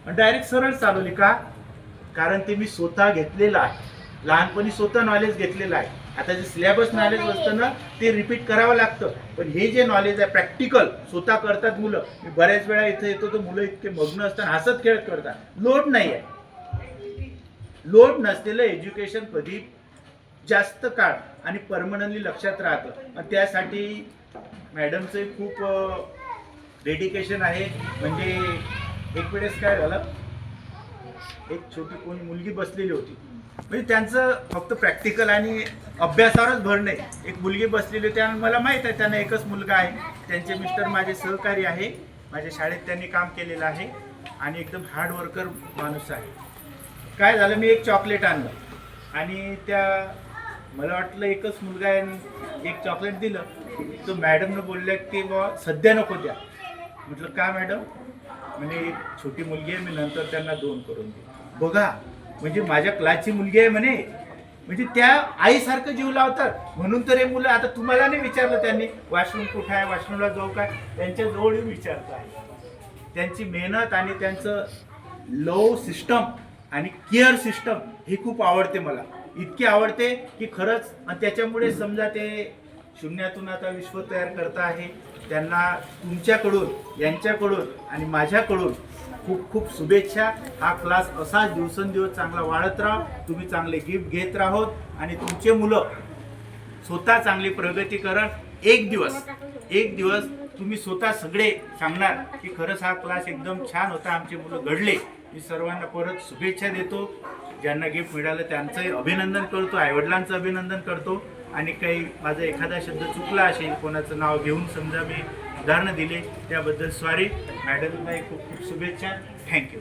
Direct सरळ चालवली का? कारण ते मी स्वतः घेतलेलं आहे, लहानपणी स्वतः नॉलेज घेतलेलं आहे. आता जे सिलेबस नॉलेज असतं ना ते रिपीट करावं लागतं, पण हे जे नॉलेज आहे प्रॅक्टिकल स्वतः करतात मुलं. मी बऱ्याच वेळा इथे येतो तर मुलं इतके मग्न असतात, हसत खेळत करतात. लोड नाही आहे. लोड नसलेलं एज्युकेशन कधी जास्त काळ आणि परमनंटली लक्षात राहतं. आणि त्यासाठी मॅडमचं खूप डेडिकेशन आहे. म्हणजे एक वेळेस काय झालं, एक छोटी कोणी मुलगी बसलेली होती, म्हणजे त्यांचं फक्त प्रॅक्टिकल आणि अभ्यासावरच भर नाही. एक मुलगी बसलेली होती आणि मला माहीत आहे त्यांना एकच मुलगा आहे. त्यांचे मिस्टर माझे सहकारी आहे, माझ्या शाळेत त्यांनी काम केलेलं आहे आणि एकदम हार्ड वर्कर माणूस आहे. काय झालं, मी एक चॉकलेट आणलं आणि त्या मला वाटलं एकच मुलगा आहे, एक चॉकलेट दिलं. तो मॅडमनं बोलल्या की बा सध्या नको द्या. म्हटलं का मॅडम? म्हणजे एक छोटी मुलगी आहे, मी नंतर त्यांना 2 करून देईन. बघा, म्हणजे माझ्या क्लासची मुलगी आहे म्हणे, म्हणजे त्या आईसारखं जीव लावतात. म्हणून तर हे मुलं, आता तुम्हाला नाही विचारलं त्यांनी वॉशरूम कुठे आहे, वॉशरूमला जाऊ काय, त्यांच्या जवळ विचारत आहे. त्यांची मेहनत आणि त्यांचं लव सिस्टम आणि केअर सिस्टम हे खूप आवडते मला. इतकी आवडते की खरंच. आणि त्याच्यामुळे समजा ते शून्यातून आता विश्व तयार करता आहे. त्यांना तुमच्याकडून, यांच्याकडून आणि माझ्याकडून खूप खूप शुभेच्छा. हा क्लास असाच दिवसेंदिवस चांगला वाढत राहा, तुम्ही चांगले गिफ्ट घेत राहोत आणि तुमचे मुलं स्वतः चांगली प्रगती करा. एक दिवस तुम्ही स्वतः सगळे सांगणार की खरंच हा क्लास एकदम छान होता, आमचे मुलं घडले. मी सर्वांना परत शुभेच्छा देतो. ज्यांना गिफ्ट मिळालं त्यांचंही अभिनंदन करतो, आईवडिलांचं अभिनंदन करतो. आणि काही माझा एखादा शब्द चुकला असेल, कोणाचं नाव घेऊन समजा मी उदाहरणं दिले, त्याबद्दल सॉरी. मॅडमलाही खूप खूप शुभेच्छा. थँक्यू.